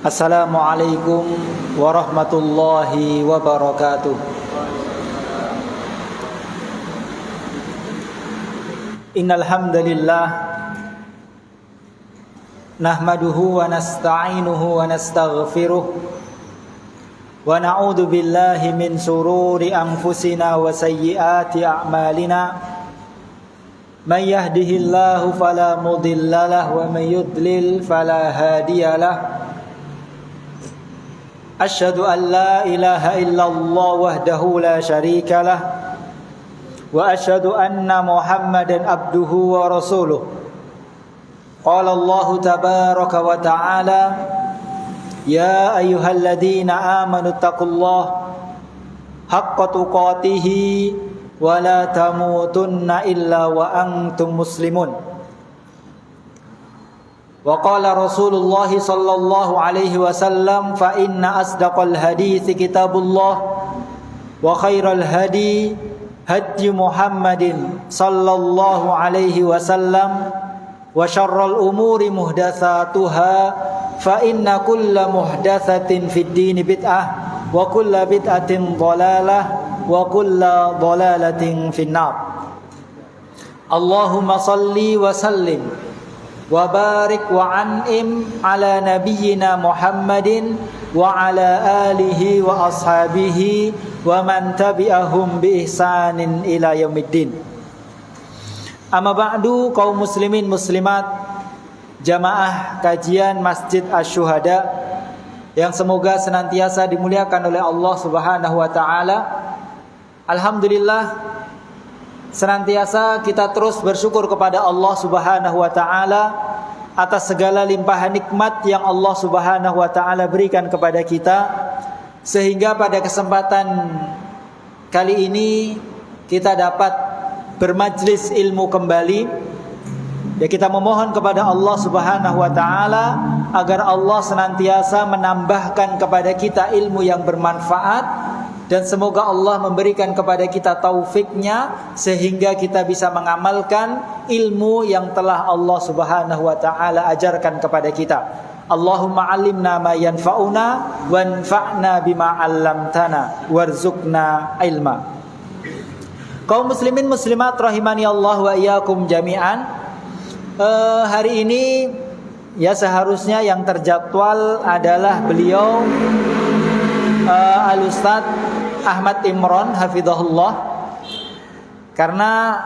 Assalamualaikum warahmatullahi wabarakatuh. Innal hamdalillah nahmaduhu wa nasta'inuhu wa nastaghfiruh wa na'udzu billahi min shururi anfusina wa sayyiati a'malina. May yahdihillahu fala mudhillalah wa may yudlil fala hadiyalah. Asyhadu an la ilaha illallah wahdahu la syarika lah wa asyhadu anna Muhammadan abduhu wa rasuluh. Qala Allah tabaraka wa ta'ala, ya ayyuhalladzina amanu taqullaha haqqa tuqatih wa la tamutunna illa wa antum muslimun. Wa qala Rasulullah sallallahu alaihi wasallam, fa inna asdaqal hadits kitabullah wa khairal hadi hadi Muhammadin sallallahu alaihi wasallam wa syarrul umuri muhdatsatuha fa inna kulla muhdatsatin fid din bid'ah wa kulla bid'atin dhalalah wa kulla dhalalatin finnar. Allahumma salli wa sallim wa barik wa an'im ala nabiyyina Muhammadin wa ala alihi wa ashabihi wa man tabi'ahum bi ihsanin ila yaumiddin. Amma ba'du, kaum muslimin muslimat, jamaah kajian Masjid Asy-Syuhada yang semoga senantiasa dimuliakan oleh Allah Subhanahu wa taala. Alhamdulillah, senantiasa kita terus bersyukur kepada Allah Subhanahu wa taala atas segala limpahan nikmat yang Allah Subhanahu wa taala berikan kepada kita, sehingga pada kesempatan kali ini kita dapat bermajlis ilmu kembali. Ya, kita memohon kepada Allah Subhanahu wa taala agar Allah senantiasa menambahkan kepada kita ilmu yang bermanfaat, dan semoga Allah memberikan kepada kita taufiknya sehingga kita bisa mengamalkan ilmu yang telah Allah Subhanahu wa taala ajarkan kepada kita. Allahumma 'allimna ma yanfa'una wanfa'na bima 'allamtana warzuqna ilma. Kaum muslimin muslimat rahimani Allah wa iyyakum jami'an. Hari ini ya seharusnya yang terjadwal adalah beliau Al-Ustaz Ahmad Imron hafizahullah, karena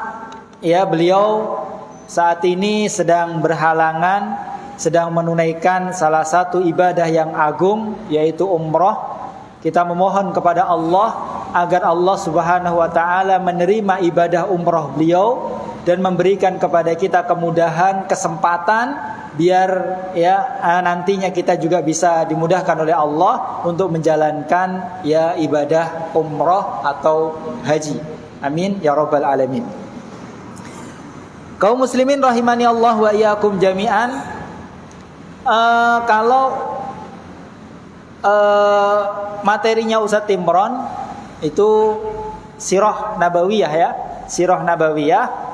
ya beliau saat ini sedang berhalangan, sedang menunaikan salah satu ibadah yang agung, yaitu umrah. Kita memohon kepada Allah agar Allah Subhanahu wa taala menerima ibadah umrah beliau dan memberikan kepada kita kemudahan, kesempatan, biar ya nantinya kita juga bisa dimudahkan oleh Allah untuk menjalankan ya ibadah umrah atau haji. Amin ya rabbal alamin. Kaum muslimin rahimani Allah wa iyyakum jami'an. Kalau materinya Ustaz Imron itu sirah nabawiyah ya, sirah nabawiyah.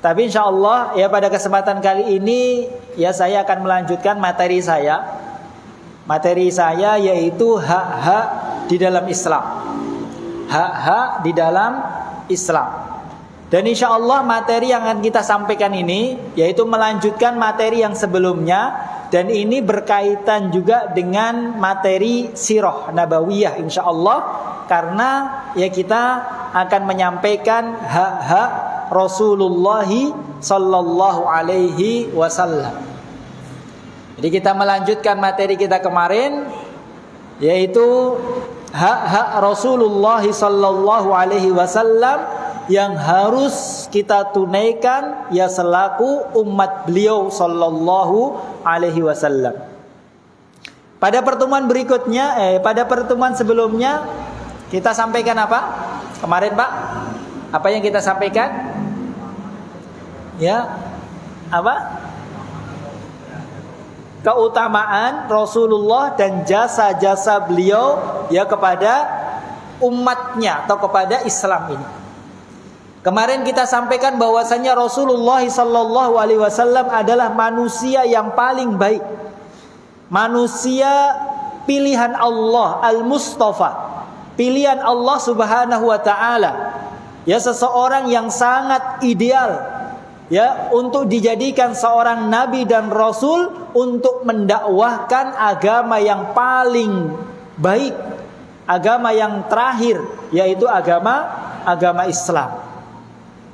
Tapi insyaallah ya pada kesempatan kali ini ya saya akan melanjutkan materi saya. Materi saya yaitu hak-hak di dalam Islam. Hak-hak di dalam Islam. Dan insyaallah materi yang akan kita sampaikan ini yaitu melanjutkan materi yang sebelumnya, dan ini berkaitan juga dengan materi sirah nabawiyah insyaallah, karena ya kita akan menyampaikan hak-hak Rasulullah sallallahu alaihi wasallam. Jadi kita melanjutkan materi kita kemarin, yaitu hak-hak Rasulullah sallallahu alaihi wasallam yang harus kita tunaikan ya selaku umat beliau sallallahu alaihi wasallam. Pada pertemuan berikutnya, pada pertemuan sebelumnya kita sampaikan apa? Kemarin Pak, apa yang kita sampaikan? Ya, apa? Keutamaan Rasulullah dan jasa-jasa beliau ya kepada umatnya atau kepada Islam ini. Kemarin kita sampaikan bahwasanya Rasulullah sallallahu alaihi wasallam adalah manusia yang paling baik. manusia pilihan Allah, Al-Mustafa, pilihan Allah Subhanahu wa taala. Ya, seseorang yang sangat ideal ya untuk dijadikan seorang nabi dan rasul untuk mendakwahkan agama yang paling baik, agama yang terakhir, yaitu agama Islam.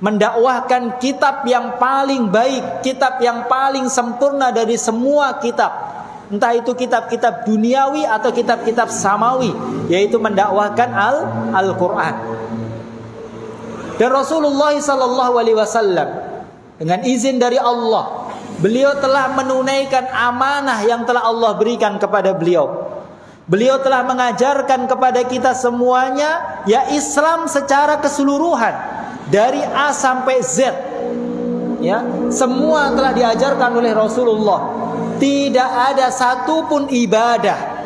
Mendakwahkan kitab yang paling baik, kitab yang paling sempurna dari semua kitab, entah itu kitab-kitab duniawi atau kitab-kitab samawi, yaitu mendakwahkan Al-Quran. Dan Rasulullah SAW dengan izin dari Allah, beliau telah menunaikan amanah yang telah Allah berikan kepada beliau. Beliau telah mengajarkan kepada kita semuanya ya Islam secara keseluruhan, dari A sampai Z. Ya, semua telah diajarkan oleh Rasulullah. Tidak ada satupun ibadah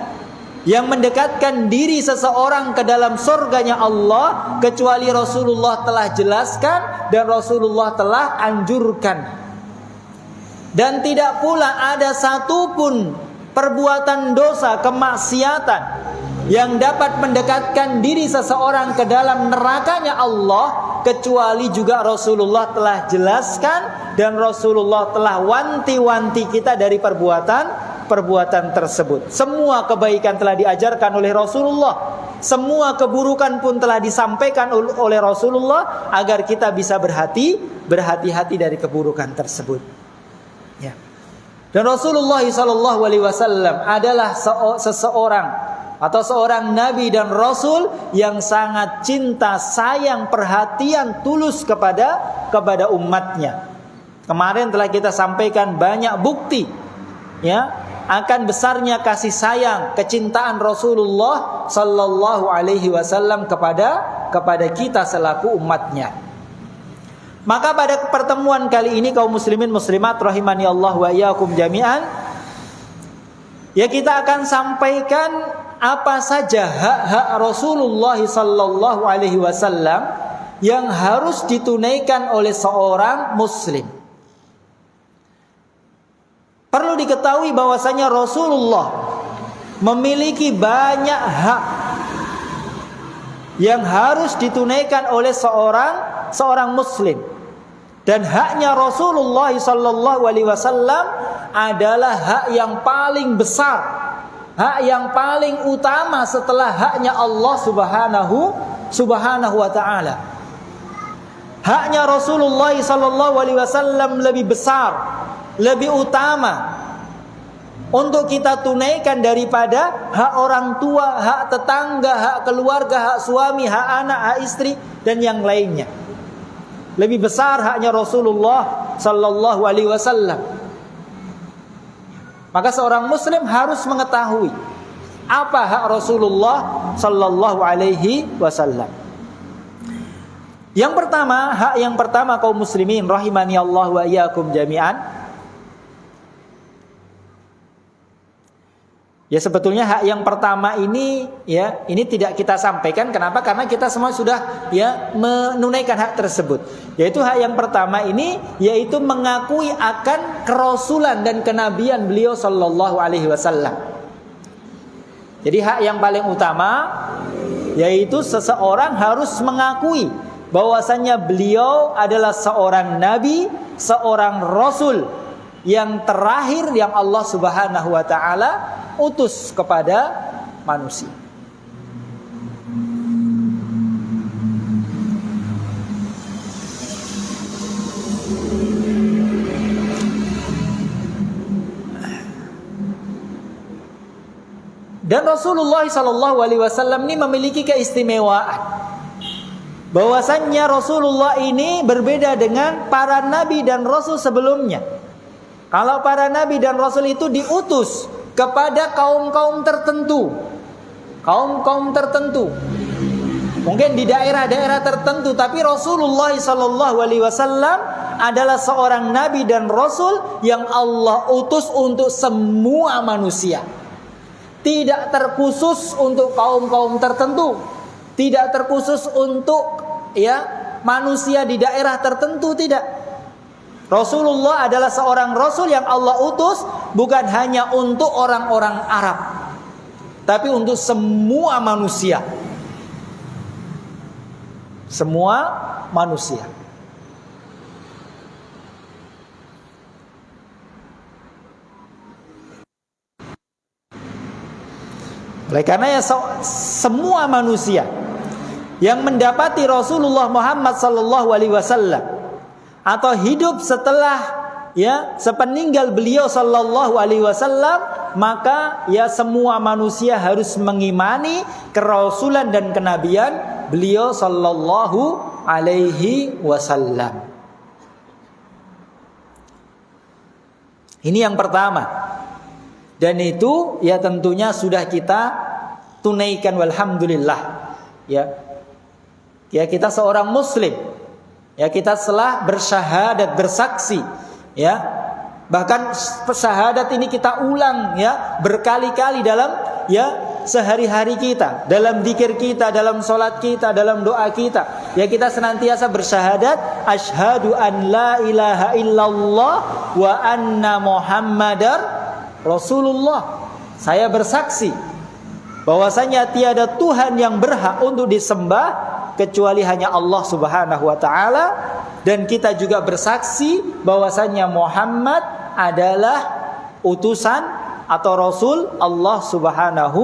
yang mendekatkan diri seseorang ke dalam surganya Allah kecuali Rasulullah telah jelaskan dan Rasulullah telah anjurkan. Dan tidak pula ada satupun perbuatan dosa, kemaksiatan yang dapat mendekatkan diri seseorang ke dalam nerakanya Allah kecuali juga Rasulullah telah jelaskan dan Rasulullah telah wanti-wanti kita dari perbuatan tersebut. Semua kebaikan telah diajarkan oleh Rasulullah, semua keburukan pun telah disampaikan oleh Rasulullah agar kita bisa berhati-hati dari keburukan tersebut. Ya. Dan Rasulullah SAW adalah seseorang atau seorang nabi dan rasul yang sangat cinta, sayang, perhatian tulus kepada umatnya. Kemarin telah kita sampaikan banyak bukti ya akan besarnya kasih sayang, kecintaan Rasulullah sallallahu alaihi wasallam kepada kita selaku umatnya. Maka pada pertemuan kali ini kaum muslimin muslimat rahimani Allah wa iyyakum jami'an, ya kita akan sampaikan apa saja hak-hak Rasulullah sallallahu alaihi wasallam yang harus ditunaikan oleh seorang muslim. Perlu diketahui bahwasanya Rasulullah memiliki banyak hak yang harus ditunaikan oleh seorang muslim. Dan haknya Rasulullah sallallahu alaihi wasallam adalah hak yang paling besar, hak yang paling utama setelah haknya Allah subhanahu wa ta'ala. Haknya Rasulullah sallallahu alaihi wasallam lebih besar, lebih utama untuk kita tunaikan daripada hak orang tua, hak tetangga, hak keluarga, hak suami, hak anak, hak istri dan yang lainnya. Lebih besar haknya Rasulullah sallallahu alaihi wasallam. Maka seorang muslim harus mengetahui apa hak Rasulullah sallallahu alaihi wasallam. Yang pertama, hak yang pertama kaum muslimin rahimani Allah wa iyyakum jami'an. Ya sebetulnya hak yang pertama ini ya ini tidak kita sampaikan. Kenapa? Karena kita semua sudah ya menunaikan hak tersebut. Yaitu hak yang pertama ini yaitu mengakui akan kerasulan dan kenabian beliau sallallahu alaihi wasallam. Jadi hak yang paling utama yaitu seseorang harus mengakui bahwasannya beliau adalah seorang nabi, seorang rasul yang terakhir yang Allah Subhanahu wa taala utus kepada manusia. Dan Rasulullah sallallahu alaihi wasallam ini memiliki keistimewaan. Bahwasannya Rasulullah ini berbeda dengan para nabi dan rasul sebelumnya. Kalau para nabi dan rasul itu diutus kepada kaum-kaum tertentu. Kaum-kaum tertentu. Mungkin di daerah-daerah tertentu, tapi Rasulullah sallallahu alaihi wasallam adalah seorang nabi dan rasul yang Allah utus untuk semua manusia. Tidak terkhusus untuk kaum-kaum tertentu. Tidak terkhusus untuk ya manusia di daerah tertentu, tidak. Rasulullah adalah seorang Rasul yang Allah utus bukan hanya untuk orang-orang Arab, tapi untuk semua manusia. Semua manusia. Oleh karena semua manusia yang mendapati Rasulullah Muhammad sallallahu alaihi wasallam atau hidup setelah sepeninggal beliau sallallahu alaihi wasallam, maka semua manusia harus mengimani kerasulan dan kenabian beliau sallallahu alaihi wasallam. Ini yang pertama. Dan itu tentunya sudah kita tunaikan, walhamdulillah. Kita seorang muslim. Kita telah bersyahadat, bersaksi. Bahkan syahadat ini kita ulang berkali-kali dalam sehari-hari kita, dalam zikir kita, dalam salat kita, dalam doa kita. Kita senantiasa bersyahadat, asyhadu an la ilaha illallah wa anna muhammadar Rasulullah. Saya bersaksi bahwasanya tiada Tuhan yang berhak untuk disembah kecuali hanya Allah Subhanahu wa taala, dan kita juga bersaksi bahwasanya Muhammad adalah utusan atau rasul Allah Subhanahu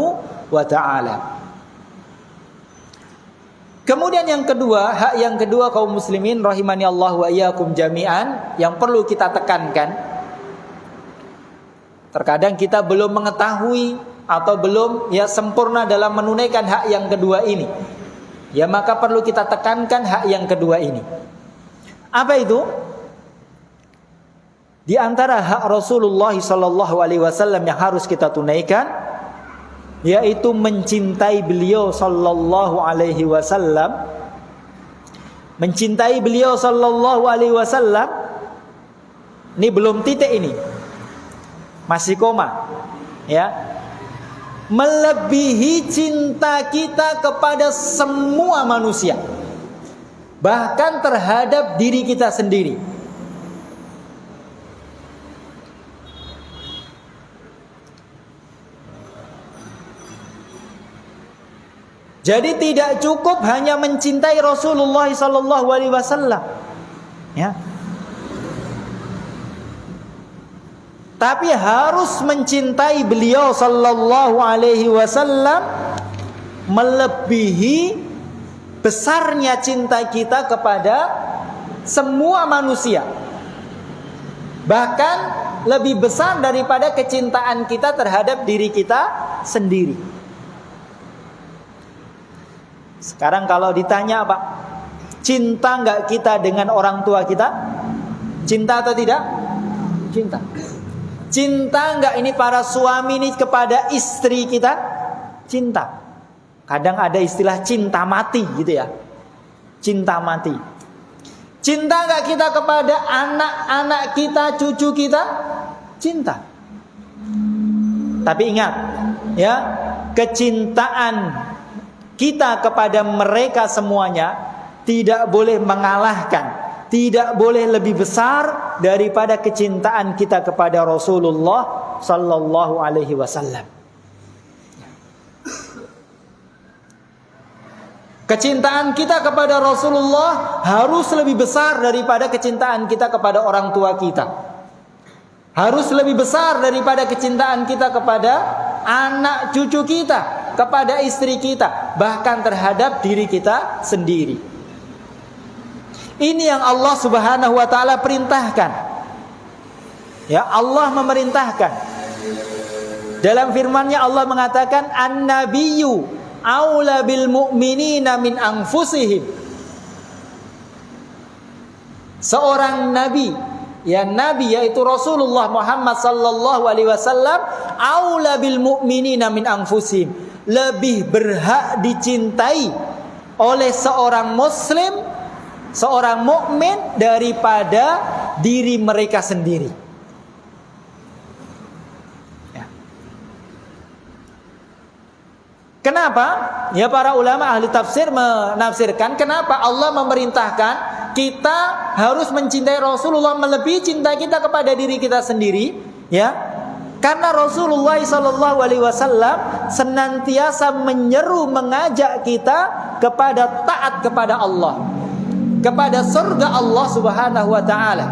wa taala. Kemudian yang kedua, hak yang kedua kaum muslimin rahimani Allah wa iyyakum jami'an, yang perlu kita tekankan. Terkadang kita belum mengetahui atau belum sempurna dalam menunaikan hak yang kedua ini. Maka perlu kita tekankan hak yang kedua ini. Apa itu? Di antara hak Rasulullah sallallahu alaihi wasallam yang harus kita tunaikan, yaitu mencintai beliau sallallahu alaihi wasallam. Mencintai beliau sallallahu alaihi wasallam. Ini belum titik ini. Masih koma, melebihi cinta kita kepada semua manusia, bahkan terhadap diri kita sendiri. Jadi tidak cukup hanya mencintai Rasulullah sallallahu alaihi wasallam, tapi harus mencintai beliau sallallahu alaihi wasallam melebihi besarnya cinta kita kepada semua manusia. Bahkan lebih besar daripada kecintaan kita terhadap diri kita sendiri. Sekarang kalau ditanya Pak, cinta enggak kita dengan orang tua kita? Cinta atau tidak? Cinta. Cinta enggak ini para suami ini kepada istri kita? Cinta. Kadang ada istilah cinta mati gitu Cinta mati. Cinta enggak kita kepada anak-anak kita, cucu kita? Cinta. Tapi ingat, kecintaan kita kepada mereka semuanya tidak boleh mengalahkan, tidak boleh lebih besar daripada kecintaan kita kepada Rasulullah sallallahu alaihi wasallam. Kecintaan kita kepada Rasulullah harus lebih besar daripada kecintaan kita kepada orang tua kita. Harus lebih besar daripada kecintaan kita kepada anak cucu kita, kepada istri kita, bahkan terhadap diri kita sendiri. Ini yang Allah Subhanahu wa taala perintahkan. Allah memerintahkan. Dalam firman-Nya Allah mengatakan, "An-nabiyyu aula bil mu'minina min anfusihim." Seorang nabi, nabi yaitu Rasulullah Muhammad sallallahu alaihi wasallam, aula bil mu'minina min anfusihim, lebih berhak dicintai oleh seorang muslim, seorang mukmin daripada diri mereka sendiri. Kenapa? Para ulama ahli tafsir menafsirkan kenapa Allah memerintahkan kita harus mencintai Rasulullah melebihi cinta kita kepada diri kita sendiri, ya. Karena Rasulullah SAW senantiasa menyeru, mengajak kita kepada taat kepada Allah, kepada surga Allah Subhanahu wa taala.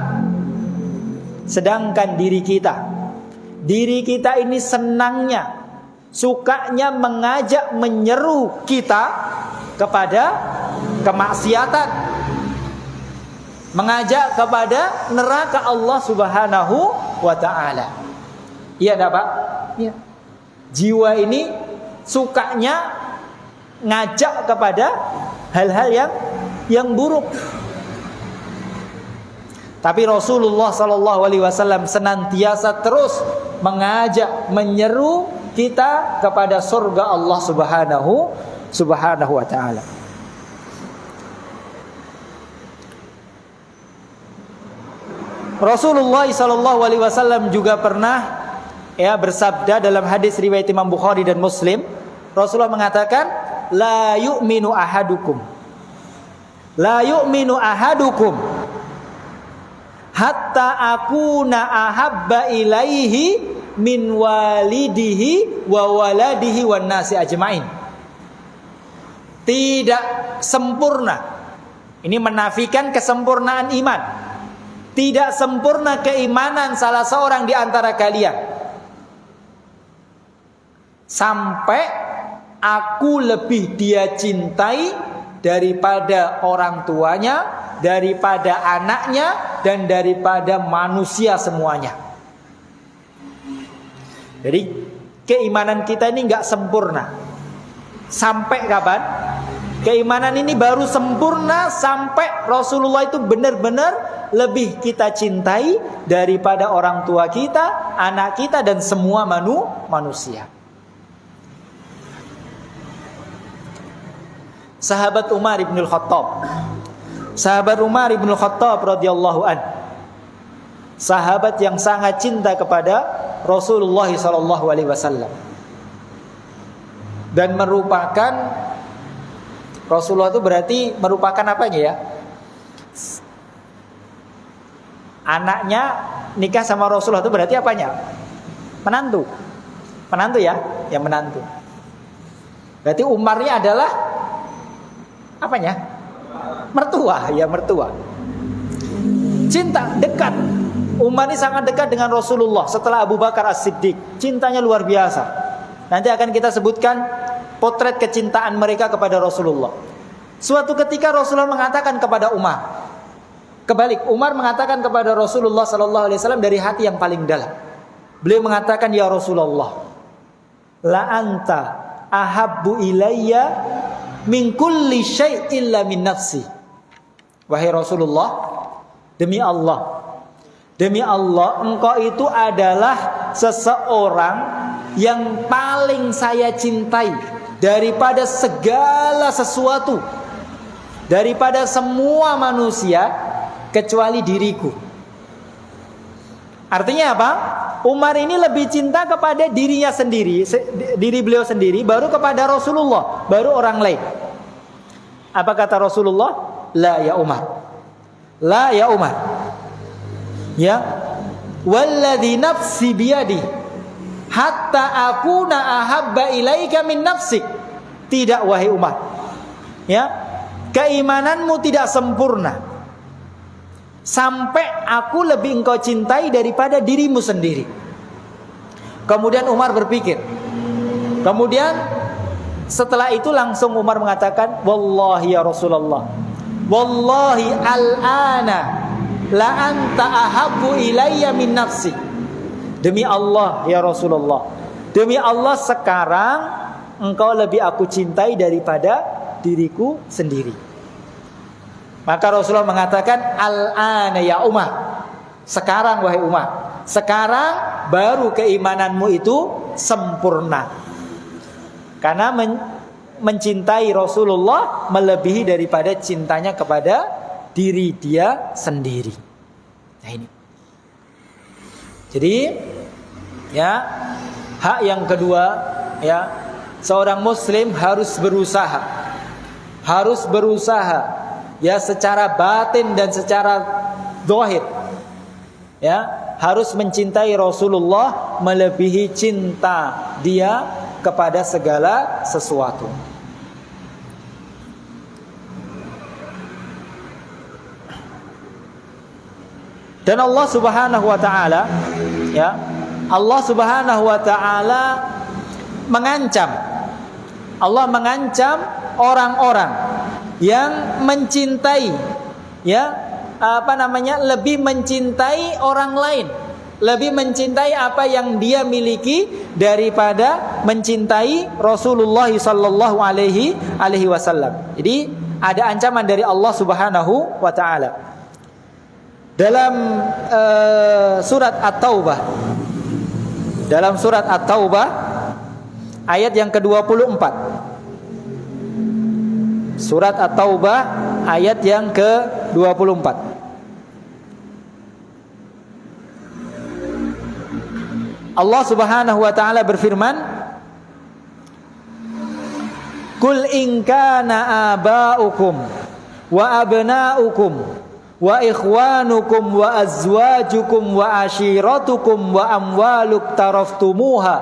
Sedangkan diri kita ini senangnya, sukanya mengajak, menyeru kita kepada kemaksiatan, mengajak kepada neraka Allah Subhanahu wa taala. Iya enggak, Pak? Iya. Jiwa ini sukanya ngajak kepada hal-hal yang buruk. Tapi Rasulullah SAW senantiasa terus mengajak, menyeru kita kepada surga Allah Subhanahu wa taala. Rasulullah SAW juga pernah bersabda dalam hadis riwayat Imam Bukhari dan Muslim. Rasulullah mengatakan, la yu'minu ahadukum hatta akuna ahabba ilaihi min walidihi wa waladihi wan nasi ajmain. Tidak sempurna. Ini menafikan kesempurnaan iman. Tidak sempurna keimanan salah seorang di antara kalian sampai aku lebih dia cintai daripada orang tuanya, daripada anaknya, dan daripada manusia semuanya. Jadi keimanan kita ini gak sempurna. Sampai kapan? Keimanan ini baru sempurna sampai Rasulullah itu benar-benar lebih kita cintai daripada orang tua kita, anak kita, dan semua manusia. Sahabat Umar ibn Khattab radhiyallahu an, sahabat yang sangat cinta kepada Rasulullah SAW, dan merupakan Rasulullah itu berarti merupakan apanya ya? Anaknya nikah sama Rasulullah itu berarti apanya? Menantu ya, yang menantu. Berarti Umarnya adalah apanya? Mertua. Cinta dekat. Umar ini sangat dekat dengan Rasulullah setelah Abu Bakar As-Siddiq. Cintanya luar biasa. Nanti akan kita sebutkan potret kecintaan mereka kepada Rasulullah. Suatu ketika Rasulullah mengatakan kepada Umar, kebalik, Umar mengatakan kepada Rasulullah SAW dari hati yang paling dalam. Beliau mengatakan, ya Rasulullah, la anta ahabbu ilayya min kulli syai' illa min nafsi. Wahai Rasulullah, demi Allah, engkau itu adalah seseorang yang paling saya cintai daripada segala sesuatu, daripada semua manusia kecuali diriku. Artinya apa? Umar ini lebih cinta kepada dirinya sendiri, diri beliau sendiri, baru kepada Rasulullah, baru orang lain. Apa kata Rasulullah? La ya Umar. Ya, walladzi nafsi biyadi hatta akuna ahabba ilaika min nafsik. Tidak, wahai Umar. Ya, keimananmu tidak sempurna sampai aku lebih engkau cintai daripada dirimu sendiri. Kemudian Umar berpikir. Kemudian setelah itu langsung Umar mengatakan, wallahi ya Rasulullah, wallahi al-ana la anta ahabbu ilayya min nafsi. Demi Allah ya Rasulullah, demi Allah sekarang engkau lebih aku cintai daripada diriku sendiri. Maka Rasulullah mengatakan, al-ana ya Umar, sekarang wahai Umar, sekarang baru keimananmu itu sempurna. Karena mencintai Rasulullah melebihi daripada cintanya kepada diri dia sendiri. Nah ini. Jadi ya, hak yang kedua ya, seorang muslim harus berusaha ya secara batin dan secara zahir. Ya, harus mencintai Rasulullah melebihi cinta dia kepada segala sesuatu. Dan Allah Subhanahu wa taala, ya, Allah Subhanahu wa taala mengancam. Allah mengancam orang-orang yang mencintai, ya, lebih mencintai orang lain, lebih mencintai apa yang dia miliki daripada mencintai Rasulullah sallallahu alaihi wasallam. Jadi ada ancaman dari Allah Subhanahu wa taala. Dalam surat At-Taubah, dalam surat At-Taubah ayat yang ke-24. Surat At-Taubah ayat yang ke-24. Allah Subhanahu wa taala berfirman, "Qul in kana aba'ukum wa abna'ukum wa ikhwanukum wa azwajukum wa ashiratukum wa amwaluk taraftumuha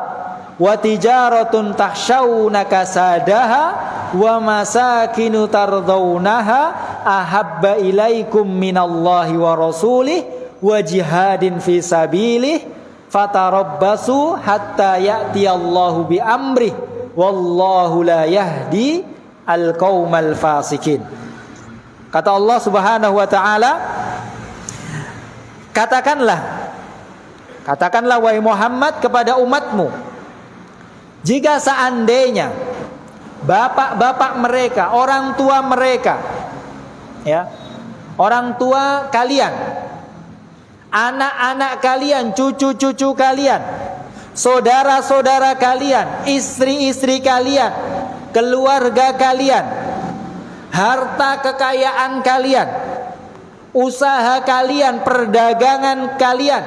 wa tijaratun tahshawna kasadaha wa masakinu tardawnaha ahabba ilaikum minallahi wa rasulih wa jihadin fi sabilih fatarabbasu hatta ya'tiyallahu bi amrih wallahu la yahdi al-qaumal fasikin." Kata Allah Subhanahu wa taala, katakanlah wahai Muhammad kepada umatmu, jika seandainya bapak-bapak mereka, orang tua mereka, ya, orang tua kalian, anak-anak kalian, cucu-cucu kalian, saudara-saudara kalian, istri-istri kalian, keluarga kalian, harta kekayaan kalian, usaha kalian, perdagangan kalian,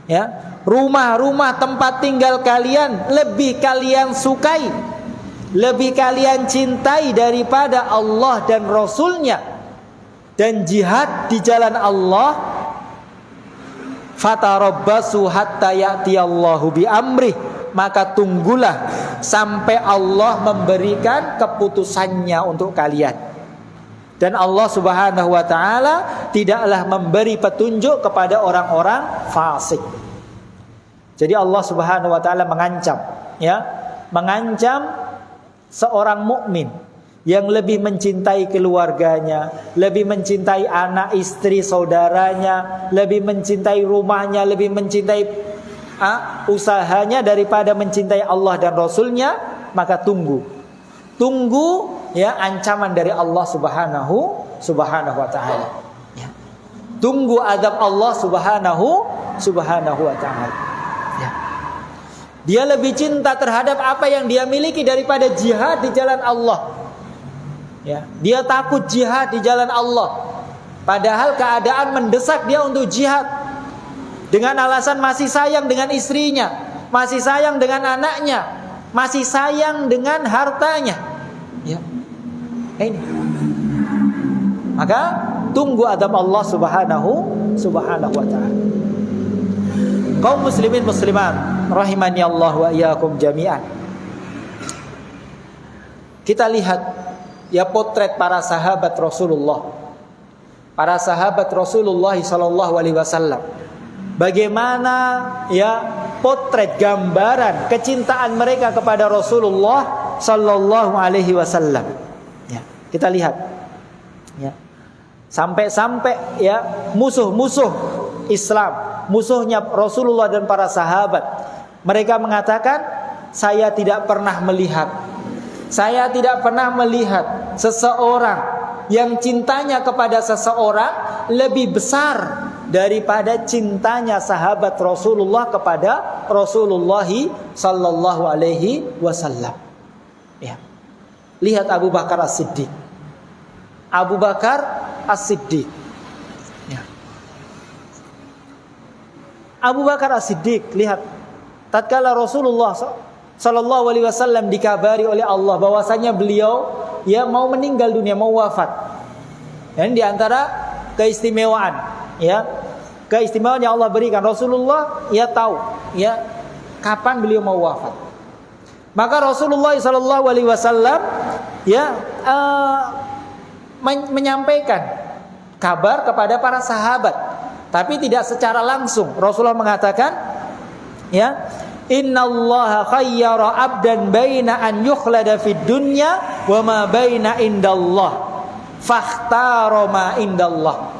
ya, rumah-rumah tempat tinggal kalian lebih kalian sukai, lebih kalian cintai daripada Allah dan Rasulnya dan jihad di jalan Allah, fatarabbasu hatta ya'tiyallahu bi amrih, maka tunggulah sampai Allah memberikan keputusannya untuk kalian. Dan Allah Subhanahu wa taala tidaklah memberi petunjuk kepada orang-orang fasik. Jadi Allah Subhanahu wa taala mengancam, ya, mengancam seorang mukmin yang lebih mencintai keluarganya, lebih mencintai anak istri saudaranya, lebih mencintai rumahnya, lebih mencintai usahanya daripada mencintai Allah dan Rasulnya, maka tunggu, ya, ancaman dari Allah Subhanahu wa taala. Ya. Tunggu azab Allah Subhanahu wa taala. Ya. Dia lebih cinta terhadap apa yang dia miliki daripada jihad di jalan Allah. Ya. Dia takut jihad di jalan Allah, padahal keadaan mendesak dia untuk jihad. Dengan alasan masih sayang dengan istrinya, masih sayang dengan anaknya, masih sayang dengan hartanya, ya. Ini. Maka tunggu adab Allah Subhanahu wa taala. Kaum muslimin muslimat rahimani Allah wa iyyakum jami'an. Kita lihat, ya, potret para sahabat Rasulullah. Para sahabat Rasulullah sallallahu alaihi wasallam. Bagaimana, ya, potret gambaran kecintaan mereka kepada Rasulullah sallallahu alaihi wasallam. Ya, kita lihat. Ya. Sampai-sampai, ya, musuh-musuh Islam, musuhnya Rasulullah dan para sahabat, mereka mengatakan, saya tidak pernah melihat seseorang yang cintanya kepada seseorang lebih besar daripada cintanya sahabat Rasulullah kepada Rasulullah sallallahu alaihi wasallam. Ya. Lihat Abu Bakar As-Siddiq. Abu Bakar As-Siddiq. Ya. Abu Bakar As-Siddiq, lihat, tatkala Rasulullah sallallahu alaihi wasallam dikabari oleh Allah bahwasanya beliau, ya, mau meninggal dunia, mau wafat. Dan di antara keistimewaan ya keistimewaan yang Allah berikan. Rasulullah ya tahu ya kapan beliau mau wafat. Maka Rasulullah SAW ya menyampaikan kabar kepada para sahabat, tapi tidak secara langsung. Rasulullah mengatakan, ya, innallaha khayyara abdan baina an yukhlada fid dunya wa ma baina indallah fakhtara ma indallah.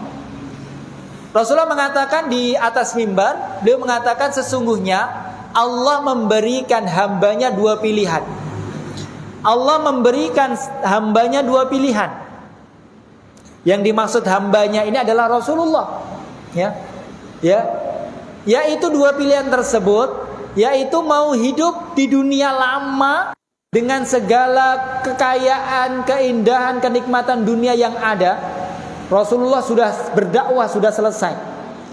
Rasulullah mengatakan di atas mimbar, beliau mengatakan sesungguhnya Allah memberikan hambanya dua pilihan. Allah memberikan hambanya dua pilihan. Yang dimaksud hambanya ini adalah Rasulullah, ya, yaitu dua pilihan tersebut, yaitu mau hidup di dunia lama dengan segala kekayaan, keindahan, kenikmatan dunia yang ada. Rasulullah sudah berdakwah, sudah selesai,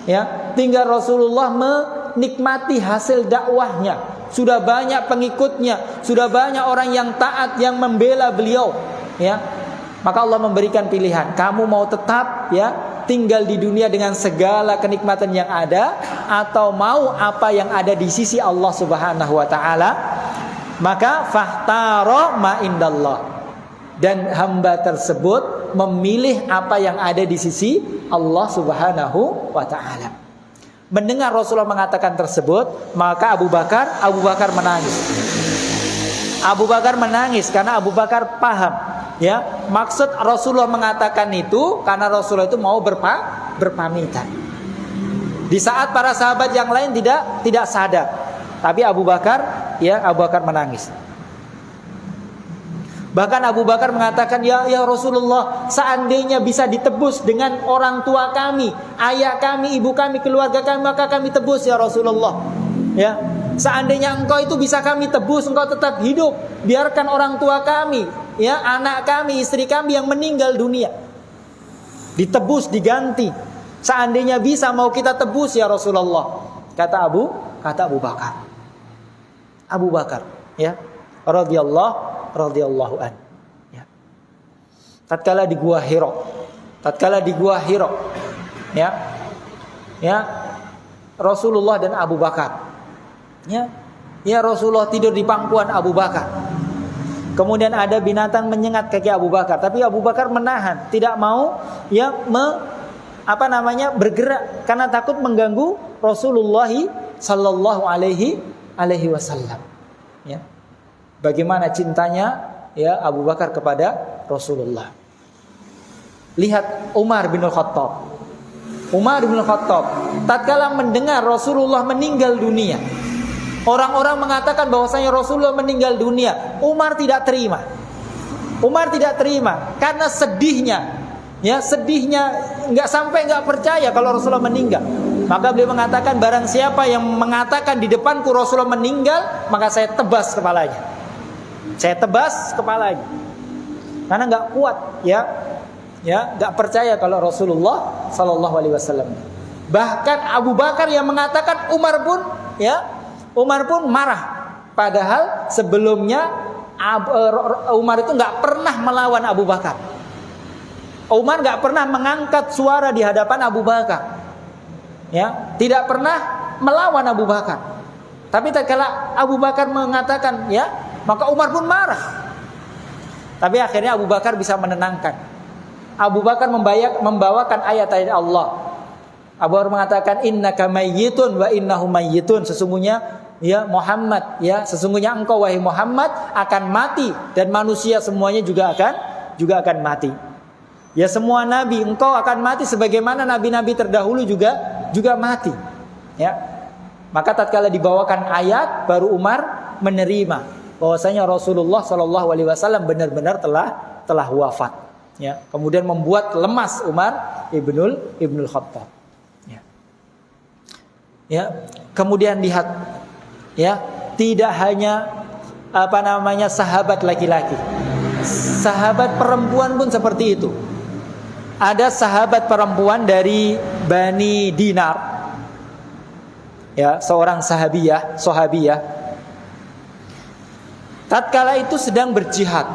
ya, tinggal Rasulullah menikmati hasil dakwahnya. Sudah banyak pengikutnya, sudah banyak orang yang taat, yang membela beliau, ya. Maka Allah memberikan pilihan, kamu mau tetap ya tinggal di dunia dengan segala kenikmatan yang ada, atau mau apa yang ada di sisi Allah Subhanahu wa taala. Maka fahtara ma indallah, dan hamba tersebut memilih apa yang ada di sisi Allah Subhanahu wa taala. Mendengar Rasulullah mengatakan tersebut, maka Abu Bakar menangis. Abu Bakar menangis karena Abu Bakar paham, ya, maksud Rasulullah mengatakan itu karena Rasulullah itu mau berpamitan. Di saat para sahabat yang lain tidak sadar, tapi Abu Bakar menangis. Bahkan Abu Bakar mengatakan, ya Rasulullah, seandainya bisa ditebus dengan orang tua kami, ayah kami, ibu kami, keluarga kami, maka kami tebus ya Rasulullah. Ya, seandainya engkau itu bisa kami tebus, engkau tetap hidup, biarkan orang tua kami, ya, anak kami, istri kami yang meninggal dunia ditebus, diganti. Seandainya bisa, mau kita tebus ya Rasulullah. Kata Abu Bakar. Abu Bakar, ya, radhiyallahu an. Ya. Tatkala di Gua Hira, ya, Rasulullah dan Abu Bakar. Ya Rasulullah tidur di pangkuan Abu Bakar. Kemudian ada binatang menyengat kaki Abu Bakar, tapi Abu Bakar menahan, tidak mau ya bergerak karena takut mengganggu Rasulullah sallallahu alaihi wasallam. Ya. Bagaimana cintanya ya Abu Bakar kepada Rasulullah. Lihat Umar bin Khattab. Tatkala mendengar Rasulullah meninggal dunia, orang-orang mengatakan bahwasanya Rasulullah meninggal dunia. Umar tidak terima karena sedihnya, nggak percaya kalau Rasulullah meninggal. Maka beliau mengatakan, barang siapa yang mengatakan di depanku Rasulullah meninggal, maka saya tebas kepalanya. Karena nggak kuat, nggak percaya kalau Rasulullah Sallallahu Alaihi Wasallam. Bahkan Abu Bakar yang mengatakan, Umar pun marah. Padahal sebelumnya Umar itu nggak pernah melawan Abu Bakar. Umar nggak pernah mengangkat suara di hadapan Abu Bakar, ya, tidak pernah melawan Abu Bakar. Tapi tatkala Abu Bakar mengatakan, ya, maka Umar pun marah. Tapi akhirnya Abu Bakar bisa menenangkan. Abu Bakar membawakan ayat-ayat Allah. Abu Bakar mengatakan, innaka mayyitun wa innahum mayyitun. Sesungguhnya ya Muhammad, ya, sesungguhnya engkau wahai Muhammad akan mati, dan manusia semuanya juga akan mati. Ya, semua nabi engkau akan mati sebagaimana nabi-nabi terdahulu juga mati. Ya. Maka tatkala dibawakan ayat, baru Umar menerima bahwasanya Rasulullah Shallallahu Alaihi Wasallam benar-benar telah wafat. Ya. Kemudian membuat lemas Umar ibnul Khattab. Ya. Ya. Kemudian lihat, ya, tidak hanya sahabat laki-laki, sahabat perempuan pun seperti itu. Ada sahabat perempuan dari Bani Dinar, ya, seorang sahabiyah. Tatkala itu sedang berjihad,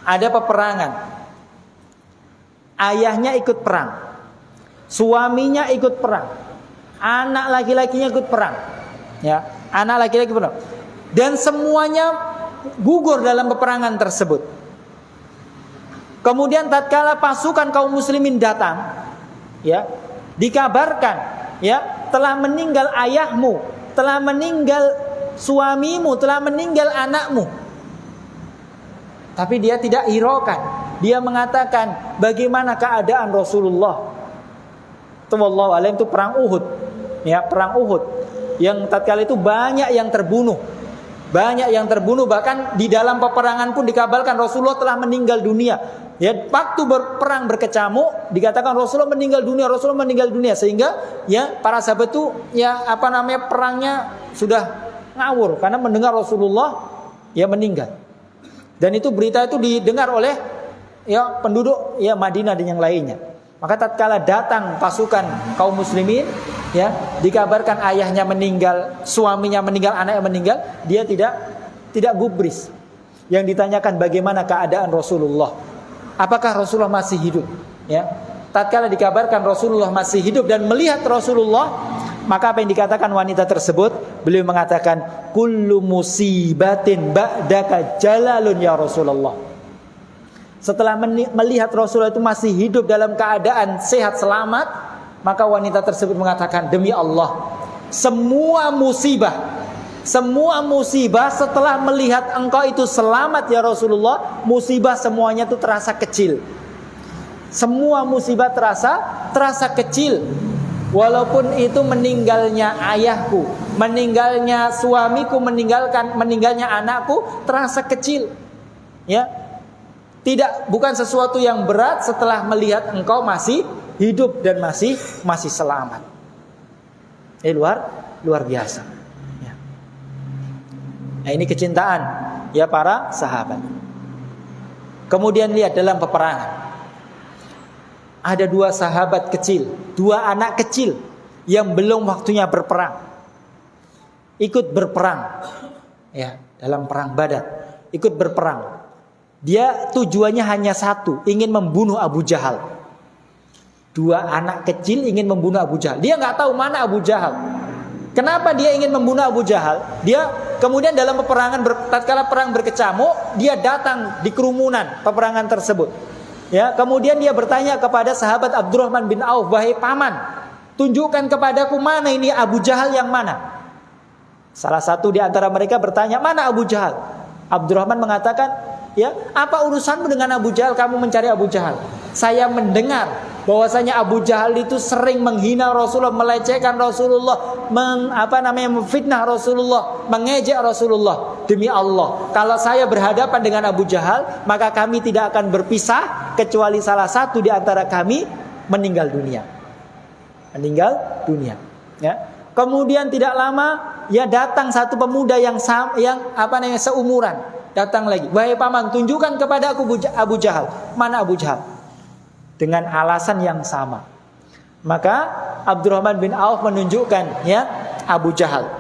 ada peperangan ayahnya ikut perang, suaminya ikut perang, anak laki-lakinya ikut perang, ya, anak laki-laki perang, dan semuanya gugur dalam peperangan tersebut. Kemudian tatkala pasukan kaum muslimin datang, ya, dikabarkan, ya, telah meninggal ayahmu, telah meninggal suamimu, telah meninggal anakmu. Tapi dia tidak hiraukan. Dia mengatakan, bagaimana keadaan Rasulullah? Itu wallahu alam, itu perang Uhud. Ya, perang Uhud. Yang tatkala itu banyak yang terbunuh. Banyak yang terbunuh, bahkan di dalam peperangan pun dikabarkan Rasulullah telah meninggal dunia. Ya, waktu berperang berkecamuk dikatakan Rasulullah meninggal dunia, Rasulullah meninggal dunia, sehingga ya para sahabat itu ya perangnya sudah ngawur karena mendengar Rasulullah ya meninggal. Dan itu berita itu didengar oleh ya penduduk ya Madinah dan yang lainnya. Maka tatkala datang pasukan kaum muslimin, ya, dikabarkan ayahnya meninggal, suaminya meninggal, anaknya meninggal, dia tidak gubris. Yang ditanyakan bagaimana keadaan Rasulullah? Apakah Rasulullah masih hidup? Ya. Tatkala dikabarkan Rasulullah masih hidup dan melihat Rasulullah, maka apa yang dikatakan wanita tersebut? Beliau mengatakan, kullu musibatin ba'daka jalalun ya Rasulullah. Setelah melihat Rasulullah itu masih hidup dalam keadaan sehat selamat, maka wanita tersebut mengatakan, demi Allah, semua musibah setelah melihat engkau itu selamat ya Rasulullah, musibah semuanya itu terasa kecil. Semua musibah terasa kecil. Walaupun itu meninggalnya ayahku, meninggalnya suamiku, meninggalnya anakku, terasa kecil. Ya. Bukan sesuatu yang berat setelah melihat engkau masih hidup dan masih selamat. Luar biasa. Ya. Nah, ini kecintaan ya para sahabat. Kemudian lihat dalam peperangan. Ada 2 sahabat kecil, 2 anak kecil yang belum waktunya berperang. Ikut berperang. Ya, dalam perang Badar, ikut berperang. Dia tujuannya hanya satu, ingin membunuh Abu Jahal. 2 anak kecil ingin membunuh Abu Jahal. Dia nggak tahu mana Abu Jahal. Kenapa dia ingin membunuh Abu Jahal? Dia kemudian dalam peperangan, tatkala perang berkecamuk, dia datang di kerumunan peperangan tersebut. Ya, kemudian dia bertanya kepada sahabat Abdurrahman bin Auf, wahai paman, tunjukkan kepadaku mana ini Abu Jahal yang mana. Salah satu di antara mereka bertanya, mana Abu Jahal? Abdurrahman mengatakan, ya, apa urusanmu dengan Abu Jahal? Kamu mencari Abu Jahal. Saya mendengar bahwasanya Abu Jahal itu sering menghina Rasulullah, melecehkan Rasulullah, memfitnah Rasulullah, mengejek Rasulullah. Demi Allah, kalau saya berhadapan dengan Abu Jahal, maka kami tidak akan berpisah kecuali salah satu di antara kami meninggal dunia. Ya. Kemudian tidak lama, ya, datang satu pemuda yang seumuran. Datang lagi, wahai paman, tunjukkan kepada aku Abu Jahal. Mana Abu Jahal? Dengan alasan yang sama. Maka Abdurrahman bin Auf menunjukkan, ya, Abu Jahal.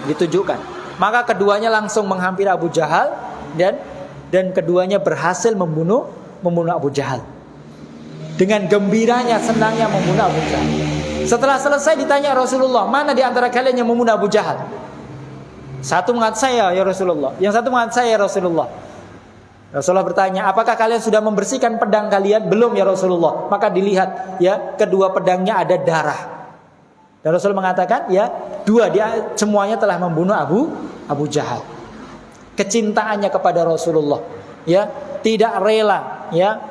Ditunjukkan. Maka keduanya langsung menghampiri Abu Jahal dan keduanya berhasil membunuh Abu Jahal. Dengan gembiranya, senangnya membunuh Abu Jahal. Setelah selesai ditanya Rasulullah, mana di antara kalian yang membunuh Abu Jahal? Satu mengatakan saya ya Rasulullah, yang satu mengatakan saya ya Rasulullah. Rasulullah bertanya, apakah kalian sudah membersihkan pedang kalian? Belum ya Rasulullah. Maka dilihat, ya, kedua pedangnya ada darah. Dan Rasul mengatakan, ya, dia semuanya telah membunuh Abu Jahal. Kecintaannya kepada Rasulullah, ya, tidak rela, ya,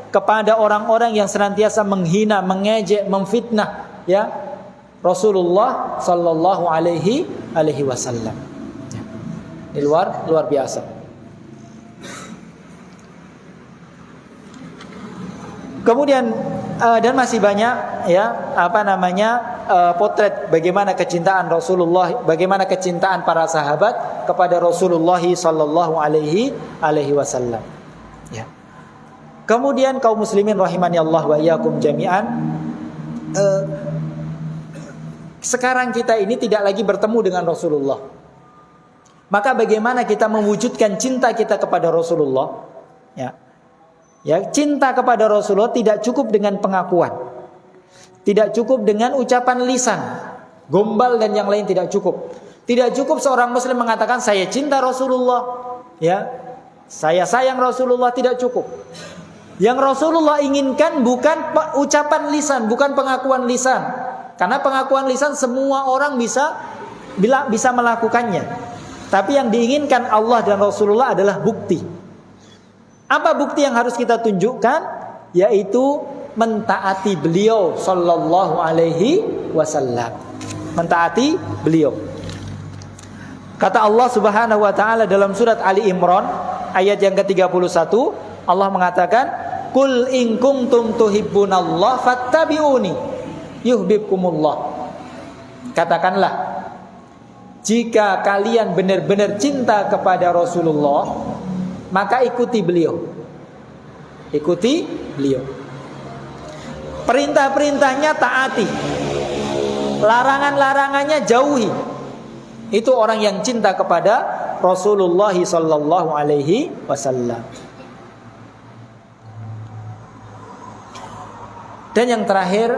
kepada orang-orang yang senantiasa menghina, mengejek, memfitnah, ya, Rasulullah sallallahu alaihi wasallam. Ini luar biasa. Kemudian dan masih banyak, ya, potret bagaimana kecintaan Rasulullah, bagaimana kecintaan para sahabat kepada Rasulullah sallallahu alaihi wasallam. Ya. Kemudian kaum muslimin rahimani Allah wa iyyakum jami'an, sekarang kita ini tidak lagi bertemu dengan Rasulullah. Maka bagaimana kita mewujudkan cinta kita kepada Rasulullah? Ya. Ya, cinta kepada Rasulullah tidak cukup dengan pengakuan. Tidak cukup dengan ucapan lisan, gombal dan yang lain tidak cukup. Tidak cukup seorang muslim mengatakan saya cinta Rasulullah, ya. Saya sayang Rasulullah, tidak cukup. Yang Rasulullah inginkan bukan ucapan lisan, bukan pengakuan lisan. Karena pengakuan lisan semua orang bisa melakukannya. Tapi yang diinginkan Allah dan Rasulullah adalah bukti. Apa bukti yang harus kita tunjukkan? Yaitu mentaati beliau sallallahu alaihi wasallam. Mentaati beliau. Kata Allah Subhanahu wa taala dalam surat Ali Imran ayat yang ke-31, Allah mengatakan, "Qul in kuntum tuhibbunallah fattabi'uni yuhibbukumullah." Katakanlah, jika kalian benar-benar cinta kepada Rasulullah, maka ikuti beliau. Ikuti beliau. Perintah-perintahnya taati, larangan-larangannya jauhi. Itu orang yang cinta kepada Rasulullah sallallahu alaihi wasallam. Dan yang terakhir,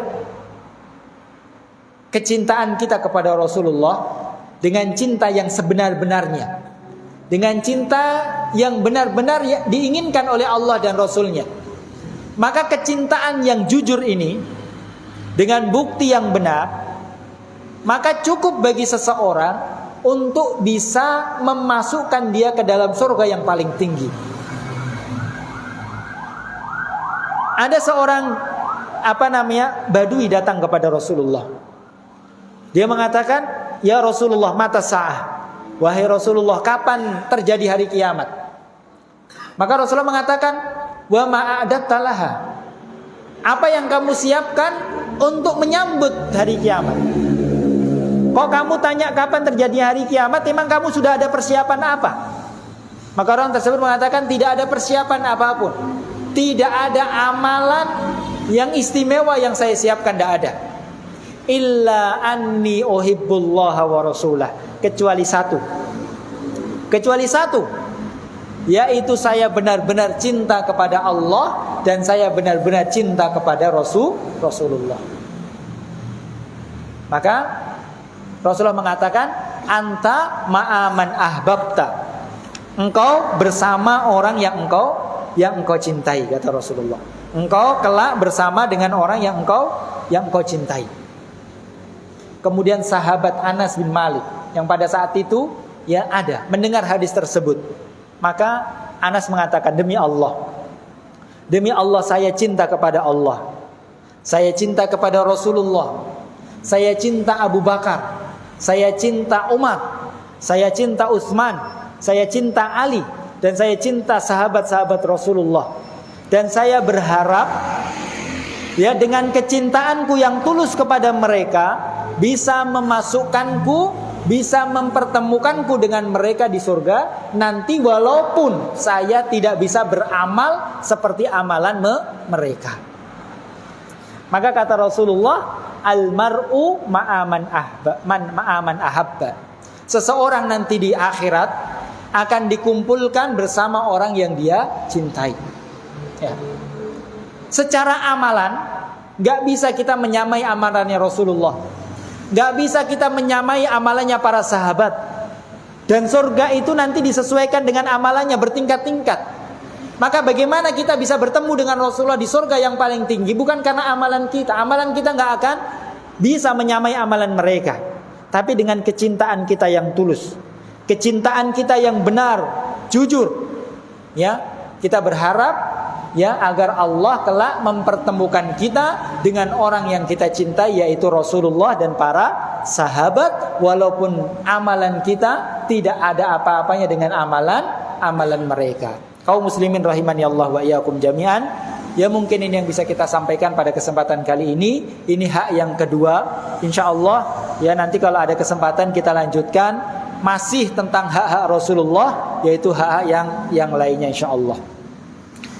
kecintaan kita kepada Rasulullah dengan cinta yang sebenar-benarnya, dengan cinta yang benar-benar diinginkan oleh Allah dan Rasulnya. Maka kecintaan yang jujur ini dengan bukti yang benar, maka cukup bagi seseorang untuk bisa memasukkan dia ke dalam surga yang paling tinggi. Ada seorang Badui datang kepada Rasulullah. Dia mengatakan, "Ya Rasulullah, mata sa'ah." Wahai Rasulullah, kapan terjadi hari kiamat? Maka Rasulullah mengatakan, "Wa ma'adatta laha." Apa yang kamu siapkan untuk menyambut hari kiamat? Kok kamu tanya kapan terjadi hari kiamat? Memang kamu sudah ada persiapan apa? Maka orang tersebut mengatakan, tidak ada persiapan apapun. Tidak ada amalan yang istimewa yang saya siapkan, tidak ada. Illa anni uhibbullaha wa rasulah. Kecuali satu, yaitu saya benar-benar cinta kepada Allah dan saya benar-benar cinta kepada Rasulullah. Maka Rasulullah mengatakan, anta ma'aman ahbabta. Engkau bersama orang yang engkau cintai, kata Rasulullah. Engkau kelak bersama dengan orang yang engkau cintai. Kemudian sahabat Anas bin Malik yang pada saat itu ada mendengar hadis tersebut. Maka Anas mengatakan, demi Allah saya cinta kepada Allah. Saya cinta kepada Rasulullah. Saya cinta Abu Bakar. Saya cinta Umar, saya cinta Utsman, saya cinta Ali, dan saya cinta sahabat-sahabat Rasulullah. Dan saya berharap dengan kecintaanku yang tulus kepada mereka bisa memasukkanku, bisa mempertemukanku dengan mereka di surga nanti, walaupun saya tidak bisa beramal seperti amalan mereka. Maka kata Rasulullah, al-mar'u ma'aman ahabba. Seseorang nanti di akhirat akan dikumpulkan bersama orang yang dia cintai. Ya. Secara amalan, gak bisa kita menyamai amalannya Rasulullah, gak bisa kita menyamai amalannya para sahabat. Dan surga itu nanti disesuaikan dengan amalannya bertingkat-tingkat. Maka bagaimana kita bisa bertemu dengan Rasulullah di surga yang paling tinggi? Bukan karena amalan kita. Amalan kita gak akan bisa menyamai amalan mereka. Tapi dengan kecintaan kita yang tulus, kecintaan kita yang benar, jujur, kita berharap agar Allah kelak mempertemukan kita dengan orang yang kita cintai, yaitu Rasulullah dan para sahabat, walaupun amalan kita tidak ada apa-apanya dengan amalan mereka. Kaum muslimin rahimani Allah wa iyyakum jami'an. Ya, mungkin ini yang bisa kita sampaikan pada kesempatan kali ini. Ini hak yang kedua. Insyaallah nanti kalau ada kesempatan kita lanjutkan masih tentang hak-hak Rasulullah, yaitu hak-hak yang lainnya insyaallah.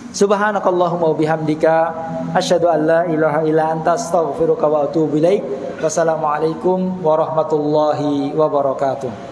Subhanakallahumma wa bihamdika asyhadu an la ilaha illa anta astaghfiruka wa atubu ilaik. Wassalamualaikum warahmatullahi wabarakatuh.